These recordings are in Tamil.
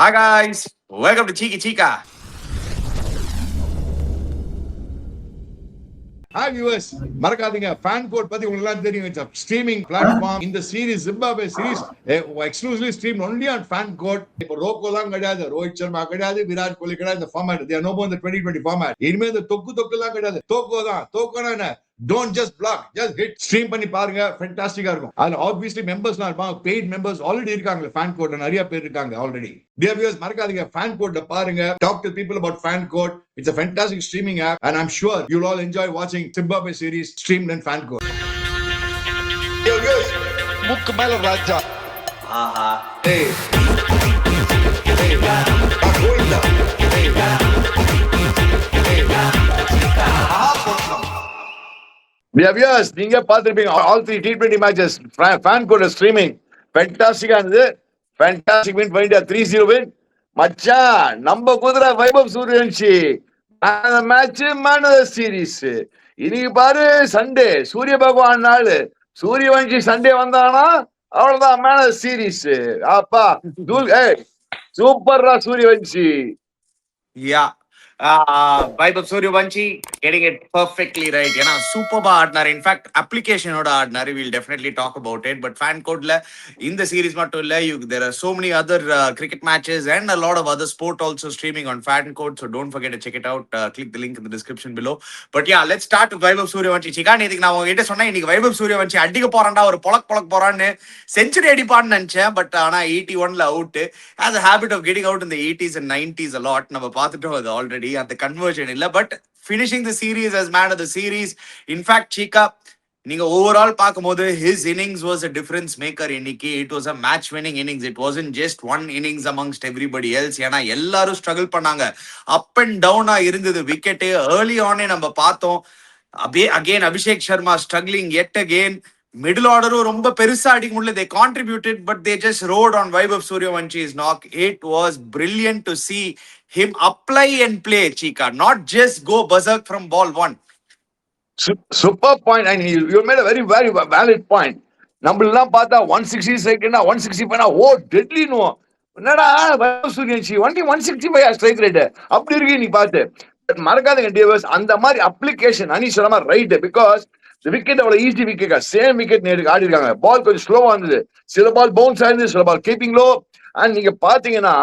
Hi guys, welcome to Cheeky Chica. Hi viewers, மறக்காதீங்க ஃபேன் கோட் பத்தி உங்களுக்கு எல்லாம் தெரியும். ஸ்ட்ரீமிங் பிளாட்ஃபார்ம் இந்த series Zimbabwe series exclusively stream only on FanCode. இப்போ ரோகோ தான் கிடையாது, ரோஹித் சர்மா கிடையாது, விராட் கோலி கிடையாது. இந்த format they are no more இந்த 2020 ஃபார்மேட். இனிமே இந்த தொக்கு எல்லாம் கிடையாது. தோக்கோ தான். தோக்கோனா என்ன? Don't just block, just hit. Stream பண்ணி பாருங்க, ஃபேண்டாஸ்டிக்கா இருக்கும். அதுல ஆப்வியஸ்லி மெம்பர்ஸ்லாம் இருப்பாங்க, பெய்ட் மெம்பர்ஸ் ஆல்ரெடி இருக்காங்க. ஃபேன் கோட்ல நிறைய பேர் இருக்காங்க ஆல்ரெடி. டியர் வியூவர்ஸ், மறக்காதீங்க ஃபேன் கோட்ல பாருங்க. Talk to people about fan court. It's a fantastic streaming app and I'm sure you'll all enjoy watching Zimbabwe series streamed in fan court. Yo viewers, முக்கு மேல ராஜா. ஆஹா. hey. Hey. Govinda. Hey. Viewers, நீங்க பார்த்திருப்பீங்க all 3 T20 matches fan code streaming ஃபேண்டாஸ்டிக்கா இருந்தது. ஃபேண்டாஸ்டிக் வின் பண்ணிட்டு 3-0 வின். மச்சான், நம்ம குதிரை Vaibhav Suryavanshi match man of the series. இன்னைக்கு பாரு சண்டே, சூரிய பகவான் நாள். சூரியவன்ஷி சண்டே வந்தானா அவ்வளவுதான் மேன் ஆஃப் தி சீரிஸ். அப்பா சூப்பர்ரா Suryavanshi. Yeah. Vaibhav Suryavanshi getting it perfectly right. ஏன்னா சூப்பர்பா ஆடினாரு. இன்ஃபேக்ட் அப்ளிகேஷனோட ஆடினாரு. Will definitely talk about it. But fan கோட்ல இந்த சீரிஸ் மட்டும் இல்ல, there are so many other cricket matches and a lot of other sport also streaming on fan code, so don't forget to check it out. Click the link in the description below. But yeah, let's start with Vaibhav Suryavanshi. சிக்கா, நேத்துக்கு நான் உங்ககிட்ட சொன்னேன் இன்னைக்கு Vaibhav Suryavanshi அடிக்க போறான்டா, ஒரு பொலக் போறான்னு. செஞ்சுரி அடிப்பான்னு நினைச்சேன். பட் ஆனா 81ல out. has a habit of getting out in the 80s and 90s a lot. நம்ம பார்த்துட்டோம் அது ஆல்ரெடி. அந்த கன்வர்ஷன் இல்ல, but finishing the series as man of the series. In fact சீக்கா, நீங்க ஓவரால் பார்க்கும்போது his innings was a difference maker இன்னைக்கு. it was a match winning innings. it wasn't just one innings amongst everybody else. ஏன்னா எல்லாரும் ஸ்ட்ரகிள் பண்ணாங்க. அப் அண்ட் டவுனா இருந்தது விக்கெட். ஏர்லி ஆனே நம்ம பார்த்தோம். Again Abhishek Sharma struggling yet again. Middle ஆர்டரும் ரொம்ப பெருசா அடிக்க முடியல. they contributed but they just rode on Vaibhav Suryavanshi's knock. It was brilliant to see him apply and play, Chika, not just go berserk from ball one. Super point, and you made a very valid point. நம்மளெல்லாம் பார்த்தா 160 செகண்ட் 165 ஓ டெட்லி நோ. என்னடா சூரியன்ஷி ஒன்லி 165 ஸ்ட்ரைக் ரேட் அப்படி இருக்கு நீ பார்த்து. மறக்காதீங்க டியர்ஸ், அந்த மாதிரி அப்ளிகேஷன் அனி சொல்லாம ரைட். பிகாஸ் விக்கெட் அவ்வளவு ஈஸி விக்கெட், சேம் விக்கெட் நேருக்கு ஆடி இருக்காங்க. பால் கொஞ்சம் ஸ்லோவா இருந்தது, சில பால் பவுன்ஸ் ஆயிருந்தது, சில பால் கீப்பிங் லோ. அண்ட் நீங்க பாத்தீங்கன்னா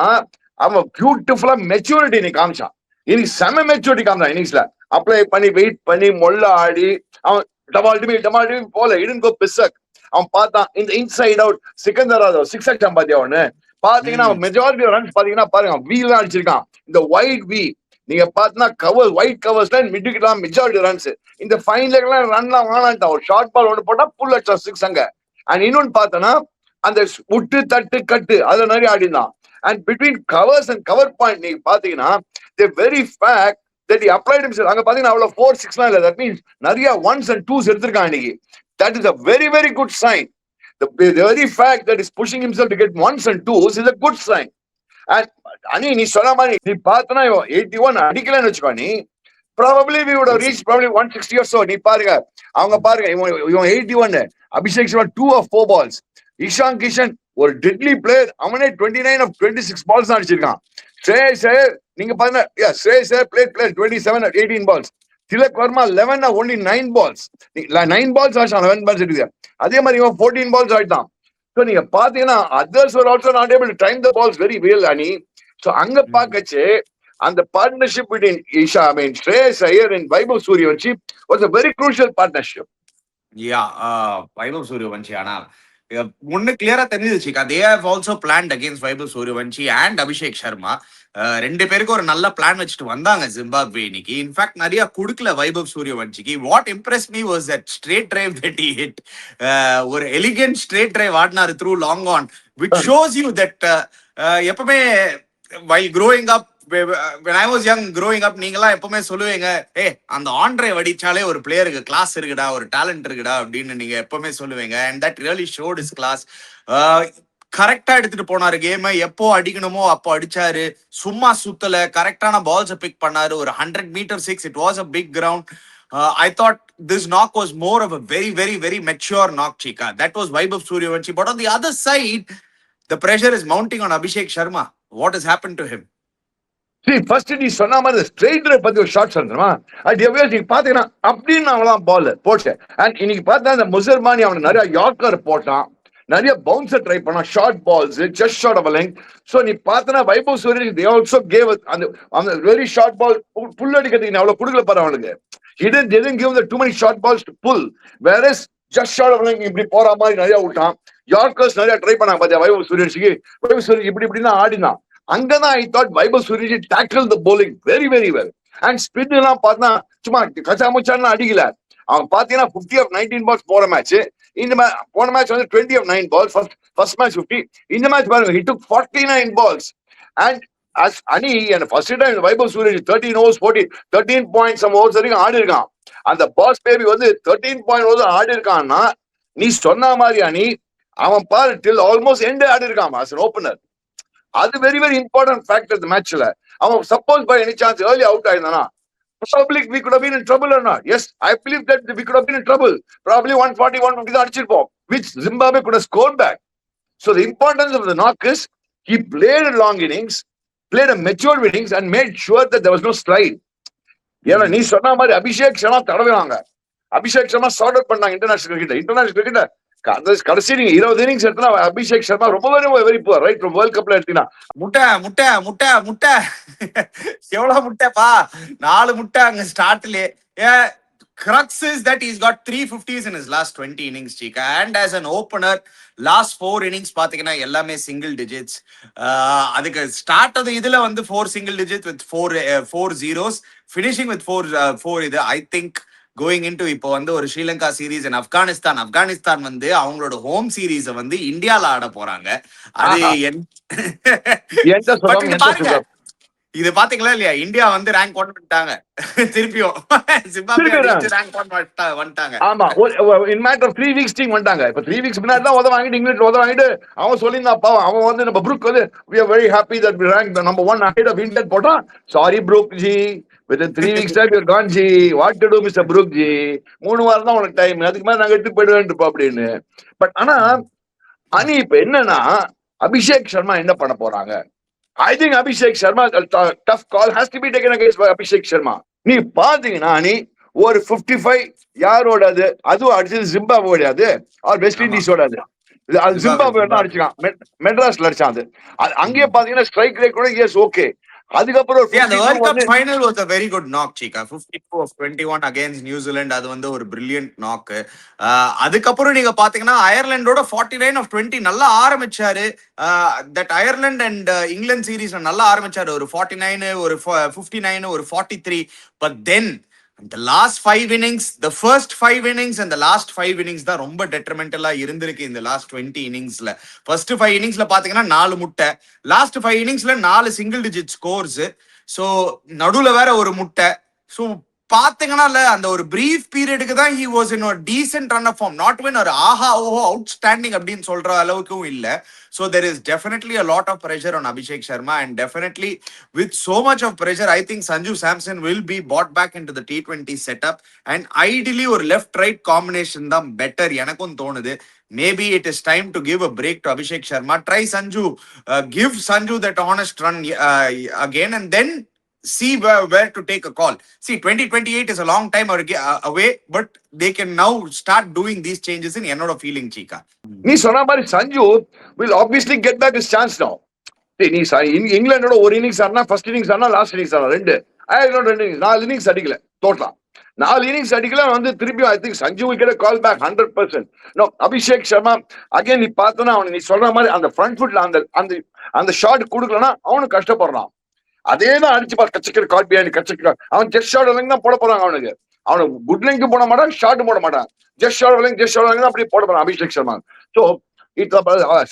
அவன் பியூட்டிஃபுல்லா மெச்சூரிட்டி நீ காமிச்சான். இன்னைக்கு செம மெச்சூரிட்டி காமிச்சான். இன்னிங்ஸ்ல அப்ளை பண்ணி வெயிட் பண்ணி மொல்ல ஆடி அவன் டமால் டிமி போல இடுங்கோ பிசக். அவன் பார்த்தான் இந்த இன்சைட் அவுட் சிக்கந்தர் சிக்ஸ் அடிச்சான் பாத்தியா ஒண்ணு. பாத்தீங்கன்னா அவன் மெஜாரிட்டி ரன்ஸ் பாத்தீங்கன்னா பாருங்க வீல் தான் அடிச்சிருக்கான். இந்த ஒயிட் வி நீங்க பாத்தீங்கன்னா கவர் ஒயிட் கவர்ஸ்ல மிட் விக்கெட்லாம் மெஜாரிட்டி ரன்ஸ். இந்த ஃபைன் லெக்லாம் ரன்லாம் வாங்கலான்ட்டான். ஒரு ஷார்ட் பால் ஒன்று போட்டா புல் அடிச்சா சிக்ஸ் அங்க. அண்ட் இன்னொன்னு பார்த்தோன்னா அந்த உட்டு தட்டு கட்டு அதுல நிறைய ஆடினான். And between covers and cover point நீங்க பாத்தீங்கன்னா the very fact that he applied himself. அங்க பாத்தீங்கன்னா அவ்வளவு 4-6லாம் இல்ல. தட் மீன்ஸ் நிறைய ஒன்ஸ் அண்ட் டூஸ் எடுத்திருக்கான் இன்னைக்கு. That is a very good sign. The very fact that he's pushing himself to get ones and twos is a good sign. And அனி நீ சொன்ன மாதிரி நீ பார்த்தனா 81 அடிக்கலன்னு வச்சுக்கோ, நீ probably we would have reached probably 160 or so. நீ பாருங்க அவங்க பாருங்க இவன் 81, அபிஷேக் சர்மா 2 of 4 balls, இஷான் கிஷன் ஒரு டெட்லி பிளேயர், அவனே 29 of 26 balls தான் அடிச்சிருக்கான். ஸ்ரேயஸ் ஐயர் நீங்க பாருங்க, ஸ்ரேயஸ் Iyer played 27 of 18 balls. Tilak Verma 11 of only 9 balls. 9 balls ஆச்சான், 11 balls எடுக்குது. அதே மாதிரி இவன் 14 balls ஆயிட்டான். ஸோ நீங்க பாத்தீங்கன்னா others were also not able to time the balls very well, அனி. ஸோ அங்க பாக்கச்சு அந்த partnership between Shreyas Iyer and Vaibhav Suryavanshi was a very crucial partnership. Vaibhav Suryavanshi ஆனா ஒன்னு கிளியரா தெரிஞ்சிச்சு. they have also planned against Vaibhav Suryavanshi and Abhishek Sharma. ரெண்டு பேருக்கு ஒரு நல்ல பிளான் வச்சுட்டு வந்தாங்க ஜிம்பாப்வே இன்னைக்கு. இன்ஃபேக்ட் நிறைய குடுக்கல வைபவ் சூரியவன்ஷிக்கு. What impress me was that straight drive that he hit. ஒரு எலிகென்ட் ஸ்ட்ரெயிட் டிரைவ் ஆடினாரு through long on, which shows you that எப்பவுமே while growing up, when I was young growing up, நீங்களாம் எப்பவுமே சொல்லுவீங்க, அந்த ஆன் டிரைவ் அடிச்சாலே ஒரு பிளேயருக்கு கிளாஸ் இருக்குடா, ஒரு டேலண்ட் இருக்குடா அப்படின்னு நீங்க எப்பவுமே சொல்லுவீங்க. and that really showed his class. கரெக்டா எடுத்துட்டு போனாரு கேம். எப்போ அடிக்கணுமோ அப்போ அடிச்சாரு. சும்மா சுத்தல, கரெக்டான பால்ஸ் பிக் பண்ணாரு. ஒரு 100 meter six. It was a big ground. I thought this knock was more of a very mature knock, Chika. That was Vaibhav Suryavanshi. But on the other side, the pressure is mounting on Abhishek Sharma. What has happened to him? See, first நீ சொன்ன மாதிரி ஸ்ட்ரெயிட் ரைட் பத்தி ஒரு ஷார்ட் சொல்லுமா, அது எவ்வளவு நீங்க பாத்தீங்கன்னா அப்படின்னு அவன் பால் போட்டு. அண்ட் இன்னைக்கு பார்த்தா அந்த முசல்மானி அவன் நிறைய யார்க்கர் போட்டான், நிறைய பவுன்சர் ட்ரை பண்ணான், short balls, just short of length. So நீ பார்த்தனா வைபவ் சூரியன் they also gave அந்த வெரி ஷார்ட் பால் புல் அடிக்கிறதுக்கு அவ்வளவு கொடுக்கல பாரு அவனுக்கு. He didn't give them too many short balls to pull, whereas just short of length இப்படி போற மாதிரி நிறைய விட்டான். யார்க்கர்ஸ் நிறைய ட்ரை பண்ணாங்க பாத்தியா வைபவ் சூரியன்ஸுக்கு. வைபவ் சூரியன் இப்படி இப்படிதான் ஆடினான். அங்கதான் ஐ தாட் வைபவ் சூரியன் tackle the bowling very very well. And spin எல்லாம் பார்த்தா சும்மா கச்சாமுச்சான்னு அடிக்கல. அவன் பாத்தீங்கன்னா 50 of 19 balls போற மேட்ச். இந்த போன மேட்ச் வந்து 20 of 9 balls, first match 50. இந்த மேட்ச் பாருங்க, he took 49 balls. And as Ani and first time Vaibhav சூரியன் 13 overs 13 points some overs வரைக்கும் ஆடி இருக்கான். அந்த பாஸ் பேபி வந்து 13 point overs ஆடி இருக்கான்னா நீ சொன்ன மாதிரி அணி அவன் பாரு till almost end ஆடி இருக்கான் as an opener. அது வெரி வெரி இம்பார்ட்டன்ட் ஃபேக்டர் இந்த மேட்ச்ல. அவன் suppose by any chance early out ஆயிருந்தானா probably we could have been in trouble or not. Yes, I believe that we could have been in trouble. Probably 140 150 தான் அடிச்சிருப்போம், which Zimbabwe could have scored back. So the importance of the knock is he played a long innings, played a mature innings and made sure that there was no slide. ஏன்னா நீ சொன்ன மாதிரி அபிஷேக் சர்மா தடவைவாங்க, அபிஷேக் சர்மா சார்ட் அவுட் பண்ணாங்க இன்டர்நேஷனல் கிரிக்கெட். கடைசி நீங்க 20 இன்னிங்ஸ் எடுத்தா அபிஷேக் சர்மா ரொம்ப very poor right from world கப்ல எடுத்தீங்கன்னா. முட்டை முட்டை முட்டை முட்டை எவ்வளவு முட்டைப்பா, 4 முட்டை அங்க ஸ்டார்ட்லயே. Crux is that he's got 350s in his last 20 innings, Chika. And as an opener, last 4 innings பாத்தீங்கன்னா எல்லாமே single digits. அதுக்கு ஸ்டார்ட் அது இதுல வந்து 4 single digits with 4 zeros, finishing with 4 இது. I think going into இப்போ வந்து ஒரு ஸ்ரீலங்கா சீரீஸ் அண்ட் ஆப்கானிஸ்தான் வந்து அவங்களோட ஹோம் சீரீஸ வந்து இந்தியால ஆட போறாங்க. அது இது பாத்தீங்களா இல்லையா, இந்தியா வந்து ரேங்க் 1 பண்ணிட்டாங்க திருப்பியும் ரேங்க் 1 வந்துட்டாங்க. ஆமா, in matter of 3 weeks team வந்துட்டாங்க. இப்ப 3 வீக்ஸ் முன்னாடி தான் வாங்கிட்டு இங்கிலாந்து வாங்கிட்டு அவன் சொல்லியிருந்தாப்பா, அவன் வந்து நம்ம புரூக் வந்து we are very happy that we ranked the number 1 ahead of England போட்டா. Sorry Brook G, within 3 weeks time you're gone G, what to do Mr. Brook G, 3 வாரம் தான் உனக்கு டைம், அதுக்கு மேல நாங்க எடுத்து போயிடுவேன் அப்படின்னு. பட் ஆனா அனி இப்ப என்னன்னா அபிஷேக் சர்மா என்ன பண்ண போறாங்க? I think Abhishek Sharma, a tough call has to be taken against Abhishek Sharma. நீ பாத்தீங்கன்னா நீ ஒரு 55 யாரோட அதுவும் அடிச்சது ஜிம்பாப்வே அது ஆர் வெஸ்ட் இண்டீஸோட அது ஜிம்பாப்வே தான் அடிச்சான், மெட்ராஸ்ல அடிச்சான். அது அங்கேயே பாத்தீங்கன்னா ஸ்ட்ரைக் ரேட் கூட எஸ் ஓகே. அதுக்கப்புறம் the World Cup final was a very good knock, Chika. 52 of 21 against New Zealand, அது வந்து ஒரு brilliant knock. அதுக்கப்புறம் நீங்க பாத்தீங்கன்னா அயர்லாண்டோட 49 of 20 நல்லா ஆரம்பிச்சாரு. தட் அயர்லாண்ட் அண்ட் இங்கிலாந்து சீரீஸ்ல நல்லா ஆரம்பிச்சாரு, ஒரு 49 ஒரு 59 ஒரு 43. but then the last 5 innings, the first 5 innings and the last 5 innings தான் ரொம்ப டெட்ரிமெண்டலா இருந்திருக்கு இந்த லாஸ்ட் 20 இன்னிங்ஸ்ல. ஃபர்ஸ்ட் 5 இன்னிங்ஸ்ல பாத்தீங்கன்னா 4 முட்டை, last 5 இன்னிங்ஸ்ல 4 single digit scores. So நடுவுல வேற ஒரு முட்டை. சோ பாத்தீங்கன்னா அந்த ஒரு பிரீஃப் பீரியடுக்கு தான் he was in a decent run of form, not when ஒரு ஆஹா ஓஹோ அவுட்ஸ்டாண்டிங் அப்படின்னு சொல்ற அளவுக்கும் இல்ல. So there is definitely a lot of pressure on Abhishek Sharma, and definitely with so much of pressure, I think Sanju Samson will be brought back into the T20 setup, and ideally ஒரு left-right combination தான் better எனக்கும் தோணுது. Maybe it is time to give a break to Abhishek Sharma. Try Sanju, give Sanju that honest run again, and then see where to take a call. See, 2028 is a long time away, but they can now start doing these changes in என்னோட feeling, Chika. நீ சொன்ன மாதிரி Sanju will obviously get back his chance now. நீ இங்கிலாண்டோட ஒரு இன்னிங்ஸ் ஆனா, ஃபர்ஸ்ட் இன்னிங்ஸ் ஆனா, லாஸ்ட் இன்னிங்ஸ் ஆனா, 2 இன்னிங்ஸ் 4 இன்னிங்ஸ் அடிக்கல டோட்டலா. 4 இன்னிங்ஸ் அடிக்கல வந்து திருப்பி I think Sanju will get a call back 100%. No, Abhishek Sharma again நீ பார்த்தனா அவன் நீ சொல்ற மாதிரி அந்த ஃப்ரண்ட் ஃபுட்ல அந்த ஷாட் கொடுக்கலனா அவனுக்கு கஷ்டப்படுறான். அதேதான் அடிச்சு பாரு, கச்சக்கர் காட் பிஹைண்ட் கச்சக்கர். அவன் ஜஸ்ட் ஷாட் லெங்க் தான் போட போறாங்க. அவனுக்கு குட் லெங்க் போட மாட்டான், ஷாட் போட மாட்டான், ஜஸ்ட் ஷாட் லெங்க் தான் அப்படி போட போறான் Abhishek Sharma. So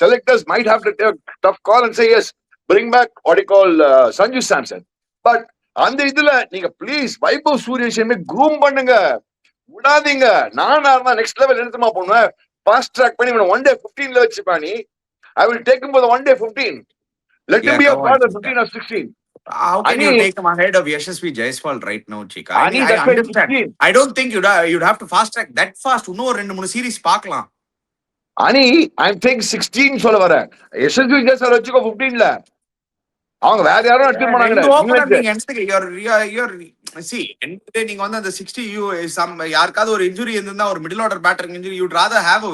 selectors might have to take a tough call and say yes, bring back what you call Sanju Samson. But அந்த இதுல நீங்க ப்ளீஸ் வைபவ் சூரியவன்ஷியை க்ரூம் பண்ணுங்க, விடாதீங்க. நானா இருந்தா நெக்ஸ்ட் லெவல் எடுத்துமா போடுவேன், ஃபாஸ்ட் ட்ராக் பண்ணி ஒன் டே 15ல வச்சுப்பானி. I will take him for the 1 day 15. Let him be a part of 15 or 16. How can you take him ahead of Yashasvi Jaiswal right now, Chika? I understand. I don't think you'd have to fast track that fast. இன்னும் 2-3 சீரிஸ் பார்க்கலாம். Ani, I'm taking 16 சொல்ல வரேன். Yashasvi Jaiswal வச்சுக்கோ 15ல. அவங்க வேற யாரும் எடுத்துட்டு போனாங்க ஓபனர் இங்கிலாந்து. நீங்க see நீங்க வந்து அந்த 60 யாருக்காவது ஒரு இன்ஜுரி இருந்தா ஒரு middle order batter injury you'd rather have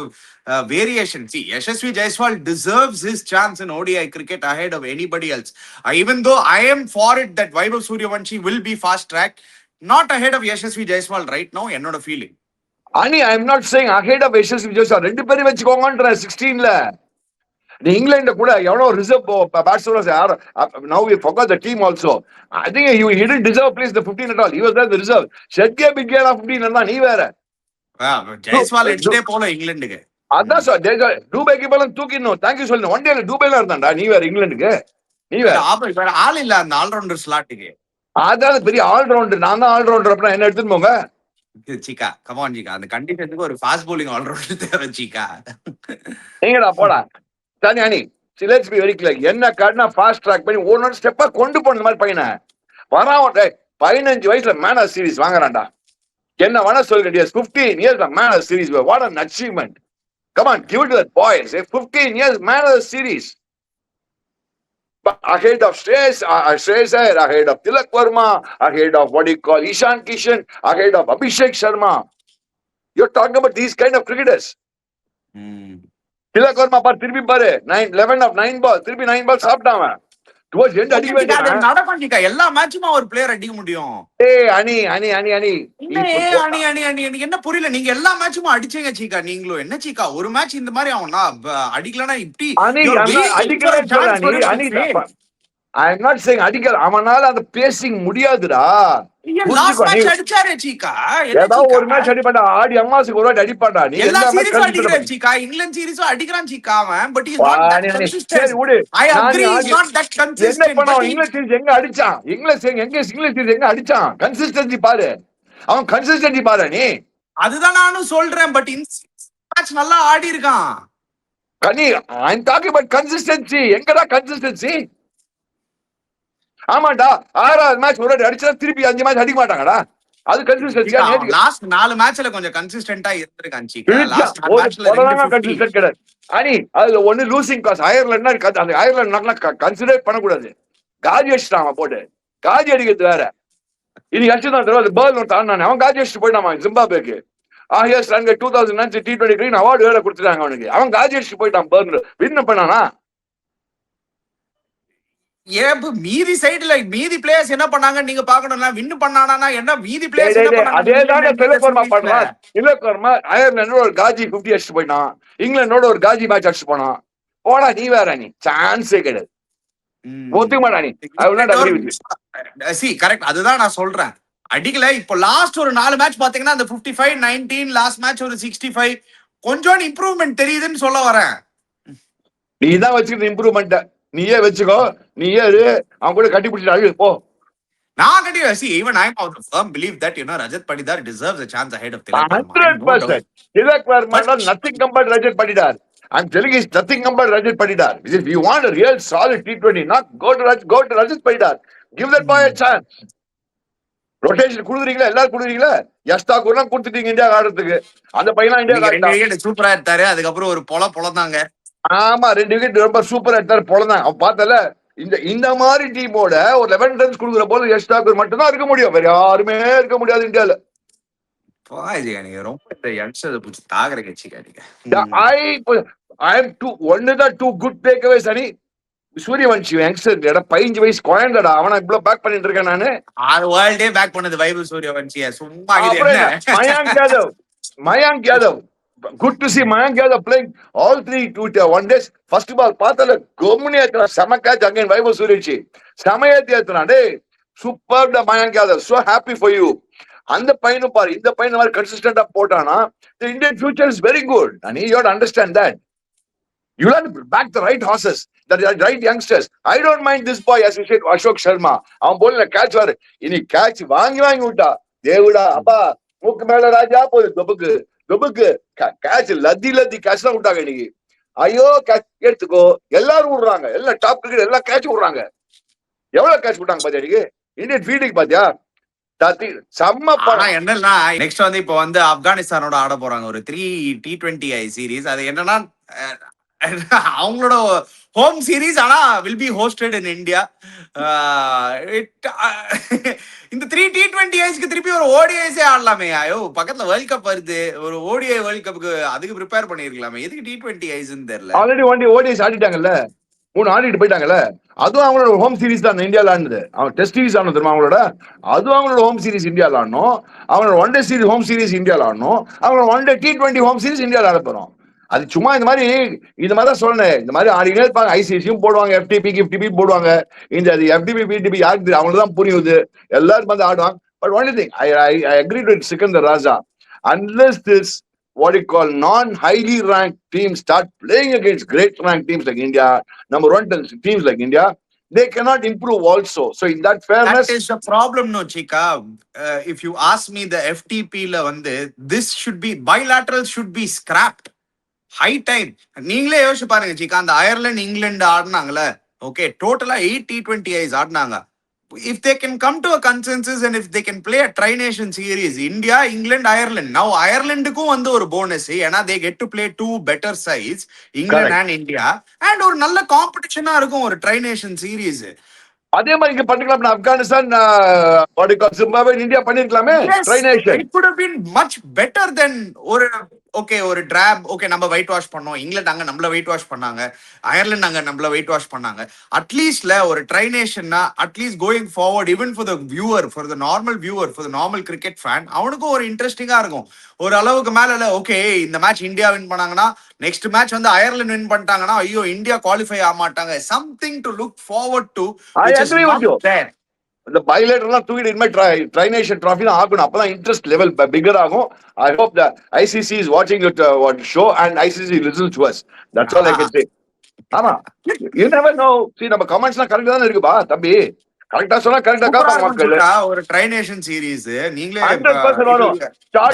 variation. See Yashasvi Jaiswal deserves his chance in ODI cricket ahead of anybody else. Even though I am for it that Vaibhav Suryavanshi will be fast track, not ahead of Yashasvi Jaiswal right now. என்னோட feeling any I am not saying ahead of Yashasvi Joseph. ரெண்டு பேரும் வச்சுக்கோங்கன்ற 16ல. நீ இங்கிலாந்து கூட எவ்வளோ ரிசர்வ் பேட்ஸ்மேன்ஸ் யார் now we forgot the team also. I think he didn't deserve place the 15 at all. He was there the reserve. ஷெட்கே பிக்கேர் ஆஃப் 15 இருந்தா நீ வேற. ஜெய்ஸ்வால் எடுத்தே போல இங்கிலாந்துக்கு. அதான் சார் டூபேக்கு போல தூக்கிடணும். தேங்க்யூ சொல்லணும். ஒன் டேல டூபேல இருந்தான்டா நீ வேற இங்கிலாந்துக்கு. நீ வேற ஆள் இல்ல அந்த ஆல்ரவுண்டர் ஸ்லாட்டுக்கு. அதாவது பெரிய ஆல்ரவுண்டர். நான் தான் ஆல்ரவுண்டர். அப்படின்னா என்ன எடுத்துட்டு போங்க சீக்கா. கமான் சீக்கா. அந்த கண்டிஷனுக்கு ஒரு ஃபாஸ்ட் bowling ஆல்ரவுண்டர் தேவை சீக்கா. எங்கடா போடா தனி அணி. Let's be very clear. என்ன காட்டினா ஃபாஸ்ட் ட்ராக் பண்ணி ஒன்னொரு ஸ்டெப்பா கொண்டு போன மாதிரி பையனை வரான். 15 வயசுல மேன் ஆஃப் சீரிஸ் வாங்குறான்டா. என்ன வேணா சொல்லுங்க. 15 years man of series. What an achievement. Come on, give it to that boy. Say 15 years man of the series. But ahead of Shreyas Iyer, ahead of Tilak Verma, ahead of what you call Ishan Kishan, ahead of Abhishek Sharma. You're talking about these kind of cricketers. Tilak Verma par திருப்பி பாரு 11 of 9 balls திருப்பி 9 balls சாப்பிட்டான். டுவர்ட்ஸ் எண்ட் அடிக்க வேண்டியது நடப்பாங்க. எல்லா மேட்சுமா ஒரு பிளேயர் அடிக்க முடியும். அணி என்ன புரியல. நீங்க எல்லா மேட்சும் அடிச்சீங்க சீக்கா. நீங்களும் என்ன சீக்கா ஒரு மேட்ச் இந்த மாதிரி அவனா அடிக்கலனா இப்படி அடிக்கல. ஐ எம் நாட் சேயிங் அடிக்கல. அவனால அந்த பேசிங் முடியாதுடா. அடிச்சாரே சீக்கா. ஏதாவது ஒரு மேட்ச் அடிப்பாடா. ஆடி அம்மாசுக்கு ஒரு வாட்டி அடிப்பாடா. நீ எல்லா சீரிஸும் அடிக்கிறான் சீக்கா. இங்கிலாந்து சீரிஸும் அடிக்கிறான் சீக்கா அவன். But is not that consistent. I agree he is not that consistent. என்ன பண்ணா இங்கிலாந்து சீரிஸ் எங்க அடிச்சான்? இங்கிலாந்து சீரிஸ் எங்க அடிச்சான்? கன்சிஸ்டன்சி பாரு. அவன் கன்சிஸ்டன்சி பாரு நீ. அதுதான் நானும் சொல்றேன். பட் இந்த மேட்ச் நல்லா ஆடி இருக்கான். கனி ஐ அம் டாக்கிங் அபௌட் கன்சிஸ்டன்சி. எங்கடா கன்சிஸ்டன்சி? ஆமாடா 6வது மேட்ச் ஒரு வாட்டி அடிச்சா திருப்பி 5 மேட்ச் அடிக்க மாட்டாங்கடா. அது கன்சிஸ்டன்சியா? லாஸ்ட் 4 மேட்ச்ல கொஞ்சம் கன்சிஸ்டன்ட்டா இருந்திருக்கான் சீக்கா. லாஸ்ட் மேட்ச்ல கன்சிஸ்டன்ட் கிடையாது. அனி அதுல ஒன்னு லூசிங் காஸ். அயர்லாண்ட்னா அந்த அயர்லாண்ட் கன்சிடர் பண்ணக்கூடாது. காஜி அடிச்சிட்டான் போட்டு. காஜி அடிக்கிறது வேற. இது அடிச்சுதான் தெரியாது. பேர்ல் தாண்டானே அவன் காஜி அடிச்சுட்டு போயிட்டான் ஜிம்பாப்வேக்கு. ஆஹியஸ் ரன் 2009 T20 கிரீன் அவார்டு வேற கொடுத்துட்டாங்க அவனுக்கு. அவன் காஜி அடிச்சுட்டு போயிட்டான். பேர்ல் வின் பண்ணானா? மீதி சைடுல மீதி பிளேயர்ஸ் என்ன பண்ணாங்க நீங்க பாக்கணும்னா வின் பண்ணானா என்ன மீதி பிளேயர்ஸ் என்ன பண்ணாங்க? அதேதானே திலக் வர்மா பண்றான். திலக் வர்மா அயர்லாண்டோட ஒரு காஜி 50 அடிச்சுட்டு போயிட்டான். இங்கிலாண்டோட ஒரு காஜி மேட்ச் அடிச்சுட்டு போனான். போடா நீ வேற. நீ சான்ஸே கிடையாது. ஒத்துக்க மாட்டா நீ. I will not agree with you. see correct. அதுதான் நான் சொல்றேன். அடிக்கல. இப்போ லாஸ்ட் ஒரு 4 மேட்ச் பாத்தீங்கன்னா அந்த 55 19 லாஸ்ட் மேட்ச் ஒரு 65 கொஞ்சம் இம்ப்ரூவ்மென்ட் தெரியுதுன்னு சொல்ல வரேன். நீ தான் வச்சுக்கிற இம்ப்ரூவ்மென்ட். நீயே வச்சுக்கோ. நீயே அவன் கூட கட்டி பிடிச்சிட்டு போ. நான் கட்டி see even I am of the firm belief that Rajat Patidar deserves a chance ahead of Tilak Verma. 100%. Tilak Verma is nothing compared to Rajat Patidar. I'm telling you, it's nothing compared to Rajat Patidar. If you want a real solid T20, not go to Rajat Patidar. Give that boy a chance. Rotation குடுக்குறீங்களா? எல்லாரும் குடுக்குறீங்களா? யஸ்தா கூட கொடுத்துட்டீங்க இந்தியா ஆடுறதுக்கு. அந்த பையனா இந்தியா சூப்பரா எடுத்தாரு. அதுக்கப்புறம் ஒரு பொலந்தாங்க. ஆமா 2 விக்கெட் ரொம்ப சூப்பரா எடுத்தாரு. பொலந்தாங்க. அவன் பார்த்தல இந்த மாதிரி டீமோட ஒரு 11 ரன்ஸ் கொடுக்குற போல யஷ்டாக்கூர் மட்டும்தான் இருக்க முடியும். வேற யாருமே இருக்க முடியாது இந்தியால. டூ குட் டேக்அவேஸ் அணி. சூரியவன்ஷி யங்ஸ்டர் 15 வயசு குழந்தைடா. அவனை இவ்வளவு பேக் பண்ணிட்டு இருக்கேன் நானு. வேர்ல்டே பேக் பண்ணது வைபவ் சூரியவன்ஷியா. சும்மா Mayank Yadav good to see Mayank Yadav playing all 3 one days. First of all பார்த்தல கொம்முனி ஏத்துறா. செம கேட்ச் அகைன் வைபவ் சூரியவன்ஷி. செம ஏத்துறா. டேய் super Mayank Yadav. So happy for you. அந்த பையனும் பாரு. இந்த பையன் மாதிரி கன்சிஸ்டன்ட்டா போட்டானா the Indian future is very good. And you have to understand that. You have to back the right horses, the right youngsters. I don't mind this boy as you said Ashok Sharma. அவன் போல கேட்ச் வாரு. இனி கேட்ச் வாங்கி விட்டா தேவுடா. அப்பா மூக்கு மேல ராஜா போய் தொபுக்கு கேட்ச் லத்தி கேட்ச் தான் விட்டாங்க இன்னைக்கு. ஐயோ கேட்ச் எடுத்துக்கோ. எல்லாரும் விடுறாங்க. எல்லாம் டாப் கிரிக்கெட் எல்லாம் கேட்ச் விடுறாங்க. எவ்வளவு கேட்ச் விட்டாங்க பாத்தியா இன்னைக்கு இந்தியன் ஃபீல்டிங் பாத்தியா? என்னன்னா நெக்ஸ்ட் வந்து இப்போ வந்து ஆப்கானிஸ்தானோட ஆட போறாங்க ஒரு 3 T20I சீரீஸ். அது என்னன்னா அவங்களோட ஹோம் சீரிஸ் ஆனா will be hosted in India. இந்த 3 T20Isக்கு திருப்பி ஒரு ஓடிஐஸே ஆடலாமே. ஐயோ பக்கத்துல வேர்ல்ட் கப் வருது, ஒரு ஓடிஐ வேர்ல்ட் கப்புக்கு அதுக்கு ப்ரிப்பேர் பண்ணிருக்கலாமே. எதுக்கு T20Isன்னு தெரியல. ஆல்ரெடி ஒன் டே ஓடிஎஸ் ஆடிட்டாங்கல்ல, 3 ஆடிட்டு போயிட்டாங்கல்ல. அதுவும் அவங்களோட ஹோம் சீரிஸ் தான் இந்தியாவில் ஆடுனது. அவன் டெஸ்ட் சீரிஸ் ஆடணும் தெரியுமா அவங்களோட. அதுவும் அவங்களோட ஹோம் சீரிஸ் இந்தியாவில் ஆடணும். அவங்களோட one day series home series இந்தியாவில் ஆடணும். அவங்களோட one day T20 home series இந்தியாவில் ஆட போறோம். அது சும்மா இந்த மாதிரி தான் சொன்னேன். இந்த மாதிரி ஆடினே இருப்பாங்க. ஐசிசியும் போடுவாங்க, எஃப்டிபி கிஃப்டிபி போடுவாங்க. இந்த FTP பிடிபி யாருக்கு அவங்களுக்கு தான் புரியுது. எல்லாரும் வந்து ஆடுவாங்க. But only thing I agreed with Sikandar Raja. Unless this what you call non-highly ranked teams start playing against great ranked teams like India, number one teams like India, they cannot improve also. So in that fairness, That is the problem, no, Chika. If you ask me, the FTP la வந்து this should be bilateral should be scrapped. High time. நீங்களே யோசிச்சு பாருங்க சிக்கா, அந்த அயர்லாந்து இங்கிலாந்து ஆடினாங்கல்ல, ஓகே டோட்டலா 8 T20Is ஆடினாங்க. If they can come to a consensus and if they can play a tri-nation series, India, England, Ireland. Now Ireland-க்கும் வந்து ஒரு போனஸ், ஏன்னா they get to play 2 better sides, England correct. and India, and ஒரு நல்ல காம்படிஷனா இருக்கும் ஒரு tri-nation series. அதே மாதிரி இங்க பண்ணிக்கலாம். Afghanistan what you call Zimbabwe, India பண்ணிருக்கலாமே Yes, tri-nation. it could have been much better than ஒரு ஓகே ஒரு டிராப். ஓகே நம்ம வெயிட் வாஷ் பண்ணோம், இங்கிலாந்து அங்க நம்மள வெயிட் வாஷ் பண்ணாங்க, அயர்லாந்து அங்க நம்மள வெயிட் வாஷ் பண்ணாங்க. அட்லீஸ்ட்ல ஒரு ட்ரைனேஷன்னா at least going forward even for the viewer, for the normal viewer, for the normal cricket fan, அவனுக்கும் ஒரு இன்ட்ரெஸ்டிங்கா இருக்கும். ஒரு அளவுக்கு மேல ஓகே இந்த மேட்ச் இந்தியா வின் பண்ணாங்கன்னா நெக்ஸ்ட் மேட்ச் வந்து அயர்லாந்து வின் பண்ணிட்டாங்கன்னா ஐயோ இந்தியா குவாலிஃபை ஆக மாட்டாங்க. Something to look forward to. I agree with you. இந்த பைலேட்டர்லாம் தூக்கிட்டு இனிமே ட்ரைனேஷன் ட்ராஃபி தான் ஆகணும். அப்பதான் இன்ட்ரெஸ்ட் லெவல் பிகர் ஆகும். I hope the ICC is வாட்சிங் your what show and ICC listens to us. That's all I can say. ஆமா, யூ நெவர் நோ. see நம்ம கமெண்ட்ஸ்லாம் கரெக்ட்டா தான இருக்குப்பா தம்பி. கரெக்ட்டா சொன்னா கரெக்ட்டா காப்பாங்க மக்கள். ஒரு ட்ரைனேஷன் சீரிஸ் நீங்களே 100% வரும்.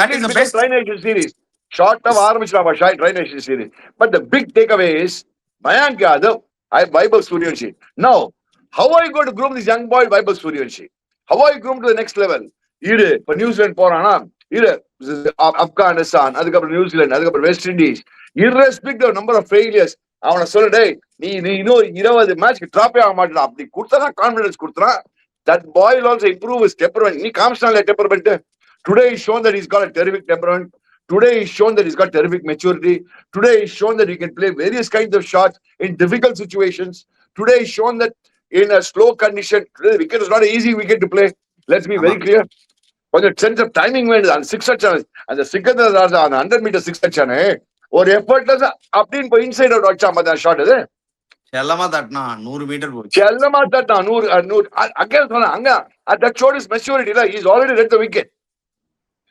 that is the best tri nation series sort of ஆரம்பிச்சலாமா tri nation series. But the big takeaway is Mayank Yadav, Vaibhav Suryavanshi. Now how are you going to groom this young boy Vaibhav Suryavanshi? How are you groom to the next level? இரு இப்ப நியூசிலாந்து போறானா, இரு ஆப்கானிஸ்தான், அதுக்கப்புறம் நியூசிலாந்து, அதுக்கப்புறம் west Indies, irrespective number of failures, அவனை சொல்லு டேய் நீ இன்னும் 20 மேட்ச்க்கு டிராப்பே ஆக மாட்டா. அப்படி கொடுத்தா கான்பிடன்ஸ் கொடுத்தா that boy will also improve his temperament. நீ காமிச்சான்ல temperament. Today he's shown that he's got a terrific temperament. Today he's shown that he's got terrific maturity. Today he's shown that he can play various kinds of shots in difficult situations. Today he's shown that in a slow condition, the wicket is not an easy wicket to play. Let's be very clear. கொஞ்சம் சென்ஸ் ஆஃப் டைமிங் வேண்டியது. அந்த 6 அடிச்சானே, அந்த சிக்கந்தர் ராஜா அந்த 100 மீட்டர் 6 அடிச்சானே, ஒரு எஃபர்ட்லெஸ் அப்படின்னு போய் இன்சைட் அவுட் அடிச்சா மாதிரி ஷாட் அது. செல்லமா தட்டினா 100 மீட்டர் போச்சு. செல்லமா தட்டினா 100 அங்கே சொன்னா அங்க that showed his maturity. He's already read the wicket.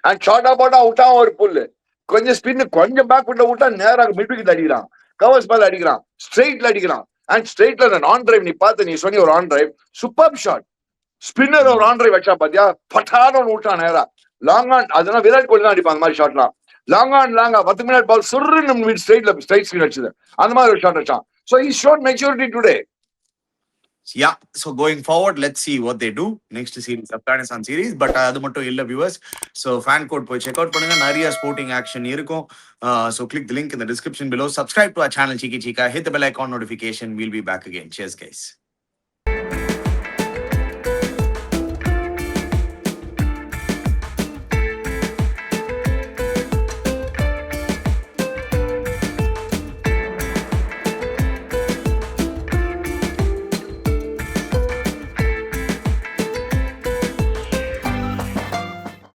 And ஷார்ட்டா போட்டா விட்டா ஒரு புல்லு, கொஞ்சம் ஸ்பின் கொஞ்சம் பேக் விட்ட விட்டா நேராக மிட் விக்கெட் அடிக்கிறான், கவர்ஸ் பால் அடிக்கிறான், ஸ்ட்ரெயிட்ல அடிக்கிறான். அண்ட் ஸ்ட்ரெயிட்ல அந்த ஆன் டிரைவ் நீ பார்த்து, நீ சொன்னி ஒரு on drive super shot. Spinner ஒரு ஆன் டிரைவ் வச்சா பாத்தியா, பட்டான விட்டான் நேரா லாங் ஆன். அதெல்லாம் விராட் கோலி தான் அடிப்பான் அந்த மாதிரி ஷாட்லாம். லாங் ஆன் லாங்கா 10 மினிட் பால் சுருன்னு ஸ்ட்ரைட் ஸ்பின் அடிச்சது, அந்த மாதிரி ஒரு ஷாட் அடிச்சான். So he showed maturity today. Yeah, so going forward, let's see what they do next series, Afghanistan series. But அது மட்டும் இல்ல viewers, so fan code போய் check out பண்ணுங்க. நிறைய sporting action இருக்கும். So click the link in the description below. Subscribe to our channel Chiki Chika, hit the bell icon notification. We'll be back again. Cheers guys.